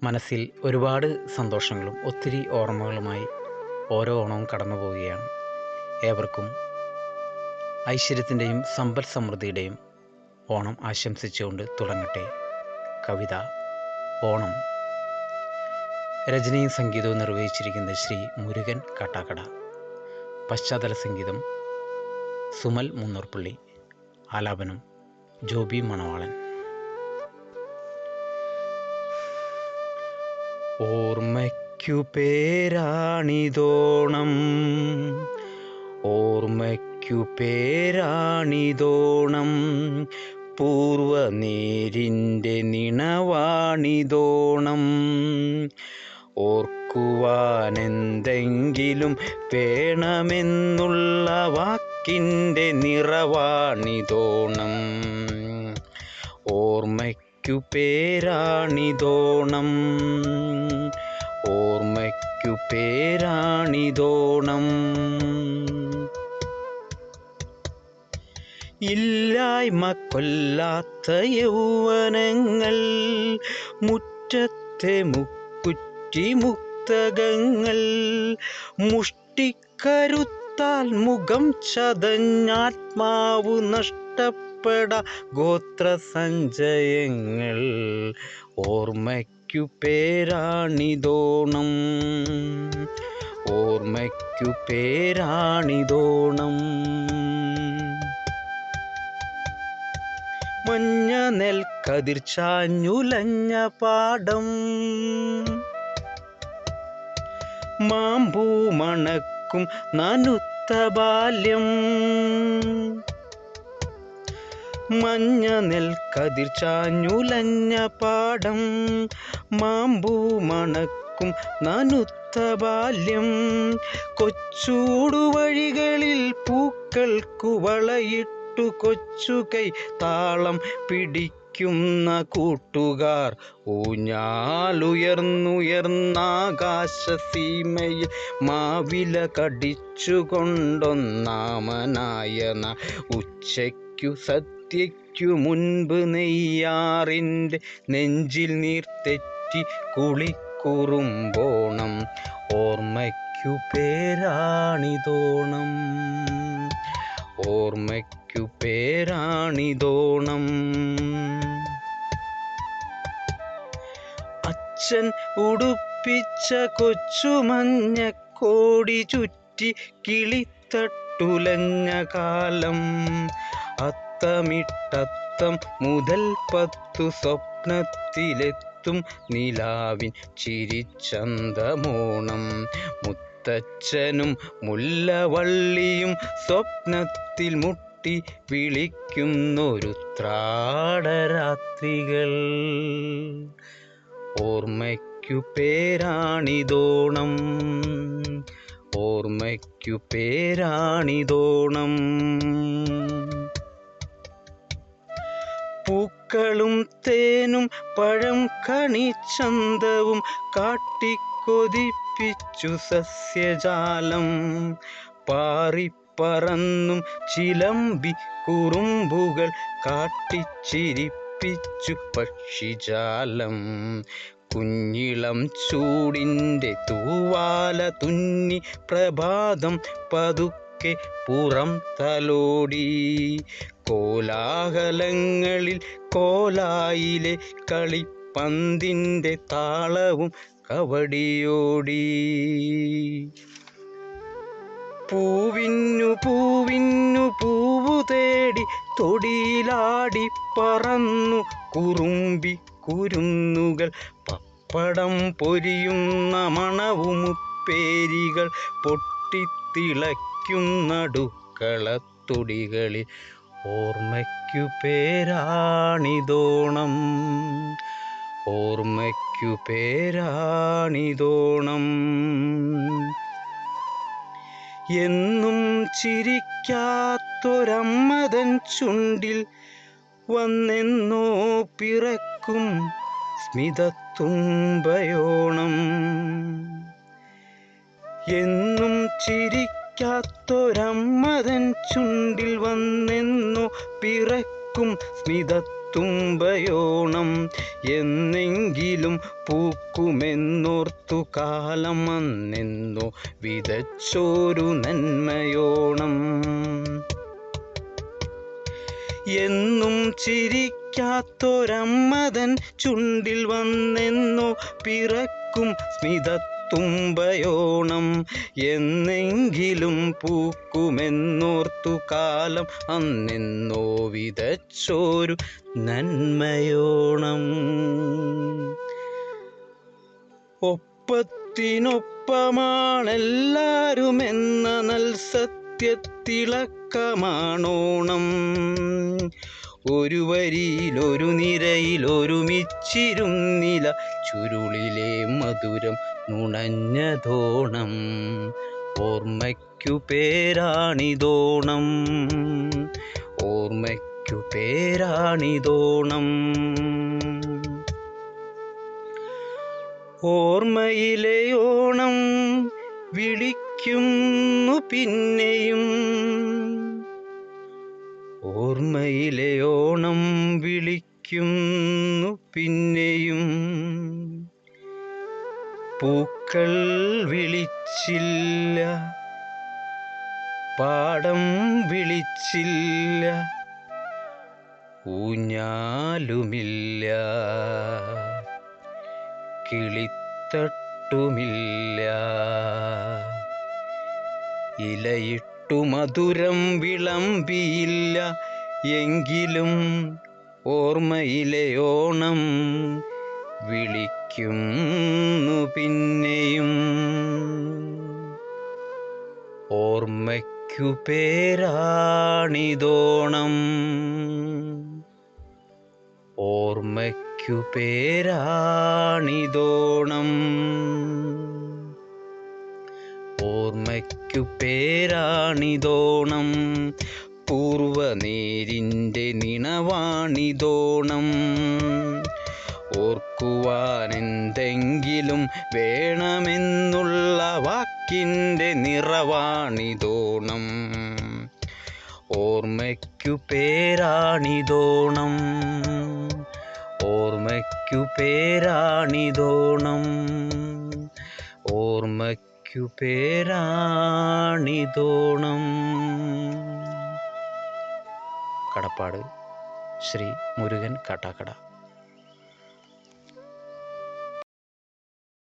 മനസ്സിൽ ഒരുപാട് സന്തോഷങ്ങളും ഒത്തിരി ഓർമ്മകളുമായി ഓരോ ഓണവും കടന്നു പോവുകയാണ്. ഏവർക്കും ഐശ്വര്യത്തിൻ്റെയും സമ്പൽ സമൃദ്ധിയുടെയും ഓണം ആശംസിച്ചുകൊണ്ട് തുടങ്ങട്ടെ. കവിത ഓണം. രചനയും സംഗീതവും നിർവഹിച്ചിരിക്കുന്നത് ശ്രീ മുരുകൻ കാട്ടാക്കട. പശ്ചാത്തല സംഗീതം സുമൽ മുന്നൂർപ്പള്ളി. ആലാപനം ജോബി മണവാളൻ. ഓർമ്മയ്ക്കു പേരാണിതോണം, ഓർമ്മയ്ക്കു പേരാണിതോണം, പൂർവനീരിൻ്റെ നിണവാണിതോണം. ഓർക്കുവാനെന്തെങ്കിലും വേണമെന്നുള്ള വാക്കിൻ്റെ നിറവാണിതോണം. ഓർമ്മയ്ക്കു പേരാണിതോണം, ഓർമ്മയ്ക്കു പേരാണിതോണം. ഇല്ലായ്മ കൊല്ലാത്ത യൗവനങ്ങൾ, മുറ്റത്തെ മുക്കുറ്റി മുക്തകങ്ങൾ, മുഷ്ടിക്കരുത്താൽ മുഖം ചതഞ്ഞാത്മാവു നഷ്ടപ്പെട ഗോത്രസഞ്ചയങ്ങൾ. ഓർമ്മയ്ക്കു പേരാണിതോണം, ഓർമ്മയ്ക്കു പേരാണിതോണം. മഞ്ഞ നെൽക്കതിർ ചാഞ്ഞുലഞ്ഞ പാടം, മാമ്പൂ മണക്കും നനുത്ത ബാല്യം. മഞ്ഞ നെൽക്കതിർ ചാഞ്ഞുലഞ്ഞ പാടം, മാമ്പൂ മണക്കും നനുത്ത ബാല്യം. കൊച്ചൂടുവഴികളിൽ പൂക്കൾക്കു വളയിട്ടു കൊച്ചുകൈ താളം പിടിക്കുന്ന കൂട്ടുകാർ. ഊഞ്ഞാലുയർന്നുയർന്നാകാശസീമയിൽ മാവില കടിച്ചുകൊണ്ടൊന്നാമനായ നാൾ. ഉച്ചയ്ക്കു സദ്യയ്ക്കു മുൻപ് നെയ്യാറിൻ്റെ നെഞ്ചിൽ നീർതെറ്റി കുളിക്കുറുമ്പോണം. ഓർമ്മയ്ക്കു പേരാണിതോണം, ഓർമ്മയ്ക്കു പേരാണിതോണം. അച്ഛൻ ഉടുപ്പിച്ച കൊച്ചുമഞ്ഞക്കോടി ചുറ്റി കിളിത്തട്ടുലഞ്ഞ കാലം. അത്തമിട്ടത്തം മുതൽ 10 സ്വപ്നത്തിലെത്തും നിലാവിൻ ചിരിച്ചന്തമോണം. മുത്തച്ഛനും മുല്ലവള്ളിയും സ്വപ്നത്തിൽ മുട്ടി വിളിക്കുന്നൊരുത്രാടരാത്രികൾ. ഓർമ്മയ്ക്കു പേരാണിതോണം, ഓർമ്മയ്ക്കു പേരാണിതോണം. പൂക്കളും തേനും പഴം കണിച്ചന്തവും കാട്ടിക്കൊതിപ്പിച്ചു സസ്യജാലം. പാറിപ്പറന്നും ചിലമ്പി കുറുമ്പുകൾ കാട്ടിച്ചിരിപ്പിച്ചു പക്ഷിജാലം. കുഞ്ഞിളം ചൂടിൻ്റെ തൂവാല തുന്നി പ്രഭാതം പതുക്കെ പുറം തലോടി. കോലാഹലങ്ങളിൽ കോലായിലെ കളിപ്പന്തിൻ്റെ താളവും കവടിയോടി. പൂവിന്നു പൂവിന്നു പൂവു തേടി തൊടിയിലാടി പറന്നു കുറുമ്പി കുരുന്നുകൾ. പപ്പടം പൊരിയുന്ന മണവുമുപ്പേരികൾ പൊട്ടിത്തിളയ്ക്കുന്നടുക്കളത്തൊടികളിൽ. ഓർമ്മയ്ക്കു പേരാണിതോണം, ഓർമ്മയ്ക്കു പേരാണിതോണം. എന്നും ചിരിക്കാത്തൊരമ്മതൻ ചുണ്ടിൽ വന്നെന്നോ പിറക്കും സ്മിതത്തുമ്പയോണം. എന്നും ചിരിക്കാത്തൊരമ്മതൻ ചുണ്ടിൽ വന്നെന്നോ പിറക്കും സ്മിതത്തുമ്പയോണം. സ്മിതത്തുമ്പയോണം എന്നെങ്കിലും പൂക്കുമെന്നോർത്തു കാലം അന്നെന്നോ വിതച്ചോരു നന്മയോണം. എന്നും ചിരിക്കാത്തൊരമ്മതൻ ചുണ്ടിൽ വന്നെന്നോ പിറക്കും സ്മിതത്തുമ്പയോണം എന്നെങ്കിലും പൂക്കുമെന്നോർത്തു കാലം അന്നെന്നോ വിതച്ചോരു നന്മയോണം. ഒപ്പത്തിനൊപ്പമാണെല്ലാരുമെന്ന നൽസത്യത്തിളക്കമാണോണം. ഒരു വരിയിലൊരു നിരയിലൊരുമിച്ചിരുന്നില ചുരുളിലെ മധുരം നുണഞ്ഞതോണം. ഓർമ്മയ്ക്കു പേരാണിതോണം, ഓർമ്മയ്ക്കു പേരാണിതോണം. ഓർമ്മയിലെ ഓണം വിളിക്കുന്നു പിന്നെയും, ഓർമ്മയിലെ ഓണം വിളിക്കുന്നു പിന്നെയും. പൂക്കൾ വിളിച്ചില്ല, പാടം വിളിച്ചില്ല, ഊഞ്ഞാലുമില്ല, കിളിത്തട്ടുമില്ല. ഇലയിട്ടു മധുരം വിളമ്പിയില്ല, എങ്കിലും ഓർമ്മയിലെ ഓണം വിളിക്കുന്നു പിന്നെയും. ഓർമ്മയ്ക്കു പേരാണിതോണം, ഓർമ്മയ്ക്കു പേരാണിതോണം, ഓർമ്മയ്ക്കു പേരാണിതോണം. പൂർവനേരിൻ്റെ നിണവാണിതോണം. ഓർക്കുവാനെന്തെങ്കിലും വേണമെന്നുള്ള വാക്കിൻ്റെ നിറവാണിതോണം. ഓർമ്മയ്ക്കു പേരാണിതോണം, ഓർമ്മയ്ക്കു പേരാണിതോണം, ഓർമ്മയ്ക്കു പേരാണിതോണം. കടപ്പാട് ശ്രീ മുരുകൻ കാട്ടാക്കട.